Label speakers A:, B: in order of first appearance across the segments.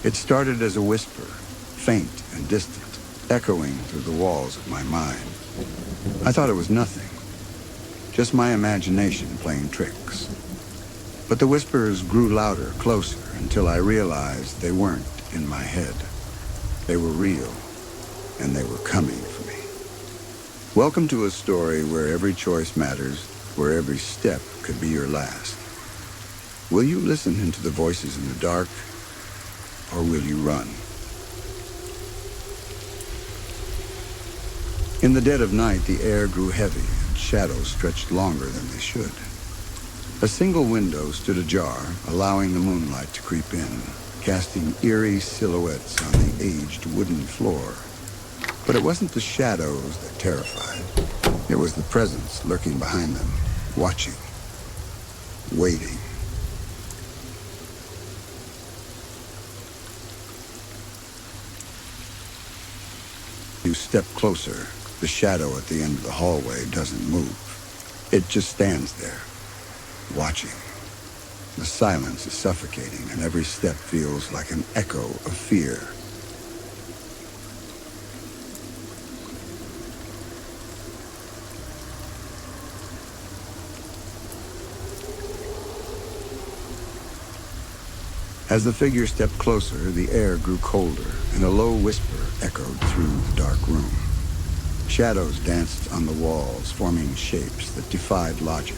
A: It started as a whisper, faint and distant, echoing through the walls of my mind. I thought it was nothing, just my imagination playing tricks. But the whispers grew louder, closer, until I realized they weren't in my head. They were real, and they were coming for me. Welcome to a story where every choice matters, where every step could be your last. Will you listen into the voices in the dark, or will you run? In the dead of night, the air grew heavy and shadows stretched longer than they should. A single window stood ajar, allowing the moonlight to creep in, casting eerie silhouettes on the aged wooden floor. But it wasn't the shadows that terrified. It was the presence lurking behind them, watching, waiting. You step closer, the shadow at the end of the hallway doesn't move. It just stands there, watching. The silence is suffocating, and every step feels like an echo of fear. As the figure stepped closer, the air grew colder, and a low whisper echoed through the dark room. Shadows danced on the walls, forming shapes that defied logic.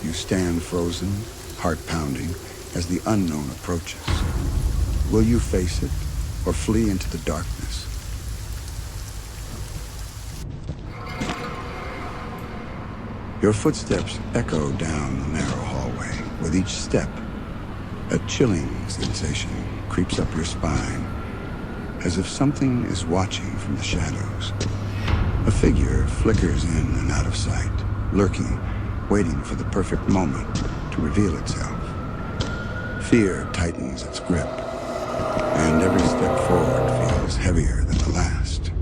A: You stand frozen, heart pounding, as the unknown approaches. Will you face it, or flee into the darkness? Your footsteps echo down the narrow hallway. With each step, a chilling sensation creeps up your spine, as if something is watching from the shadows. A figure flickers in and out of sight, lurking, waiting for the perfect moment to reveal itself. Fear tightens its grip, and every step forward feels heavier than the last.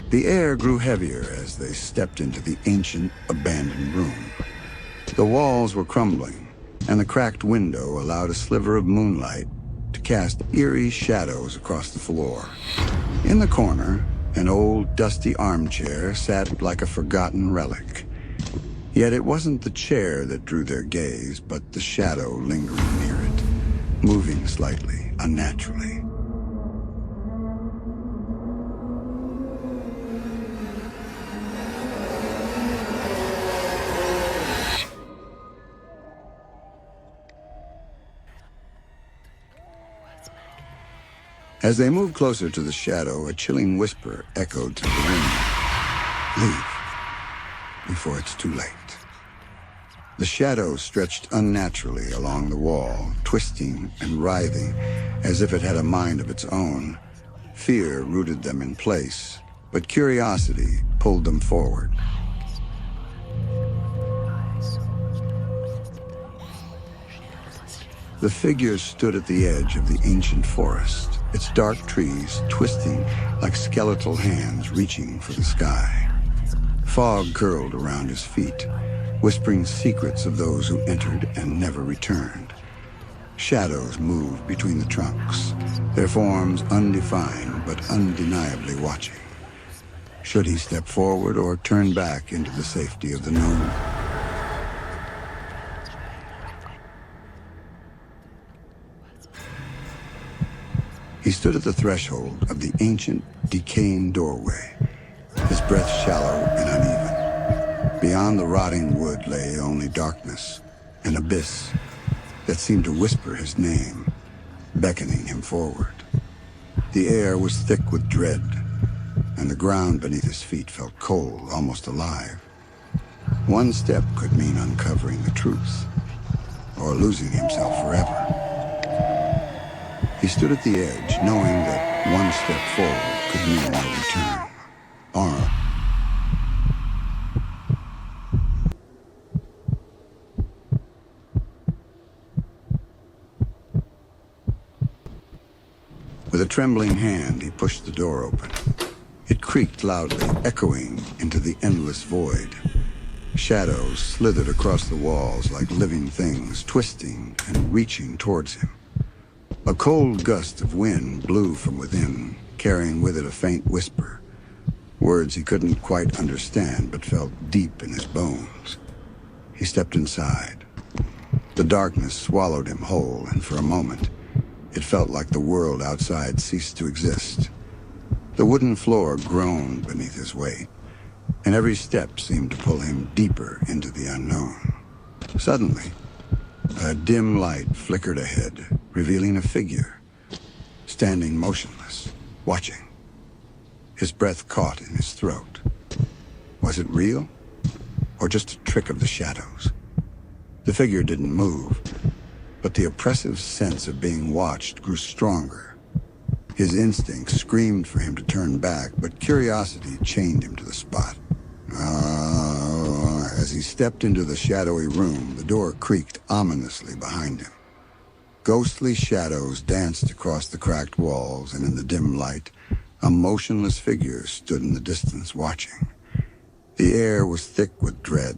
A: The air grew heavier as they stepped into the ancient, abandoned room. The walls were crumbling, and the cracked window allowed a sliver of moonlight to cast eerie shadows across the floor. In the corner, an old, dusty armchair sat like a forgotten relic. Yet it wasn't the chair that drew their gaze, but the shadow lingering near it, moving slightly, unnaturally. As they moved closer to the shadow, a chilling whisper echoed through the room. Leave, before it's too late. The shadow stretched unnaturally along the wall, twisting and writhing as if it had a mind of its own. Fear rooted them in place, but curiosity pulled them forward. The figure stood at the edge of the ancient forest, its dark trees twisting like skeletal hands reaching for the sky. Fog curled around his feet, whispering secrets of those who entered and never returned. Shadows moved between the trunks, their forms undefined but undeniably watching. Should he step forward or turn back into the safety of the known? He stood at the threshold of the ancient, decaying doorway, his breath shallow and uneven. Beyond the rotting wood lay only darkness, an abyss that seemed to whisper his name, beckoning him forward. The air was thick with dread, and the ground beneath his feet felt cold, almost alive. One step could mean uncovering the truth, or losing himself forever. He stood at the edge, knowing that one step forward could mean no return. With a trembling hand, he pushed the door open. It creaked loudly, echoing into the endless void. Shadows slithered across the walls like living things, twisting and reaching towards him. A cold gust of wind blew from within, carrying with it a faint whisper. Words he couldn't quite understand, but felt deep in his bones. He stepped inside. The darkness swallowed him whole, and for a moment, it felt like the world outside ceased to exist. The wooden floor groaned beneath his weight, and every step seemed to pull him deeper into the unknown. Suddenly, a dim light flickered ahead, revealing a figure, standing motionless, watching. His breath caught in his throat. Was it real, or just a trick of the shadows? The figure didn't move, but the oppressive sense of being watched grew stronger. His instincts screamed for him to turn back, but curiosity chained him to the spot. As he stepped into the shadowy room, the door creaked ominously behind him. Ghostly shadows danced across the cracked walls, and in the dim light, a motionless figure stood in the distance watching. The air was thick with dread,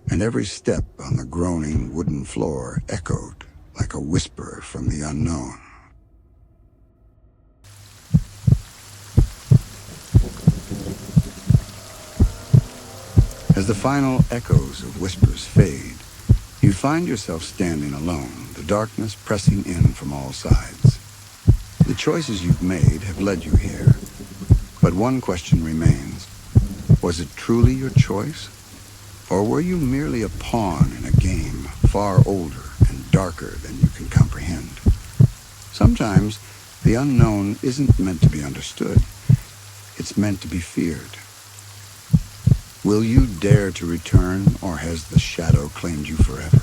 A: and every step on the groaning wooden floor echoed like a whisper from the unknown. As the final echoes of whispers fade, you find yourself standing alone, the darkness pressing in from all sides. The choices you've made have led you here, but one question remains. Was it truly your choice? Or were you merely a pawn in a game far older and darker than you can comprehend? Sometimes the unknown isn't meant to be understood. It's meant to be feared. Will you dare to return, or has the shadow claimed you forever?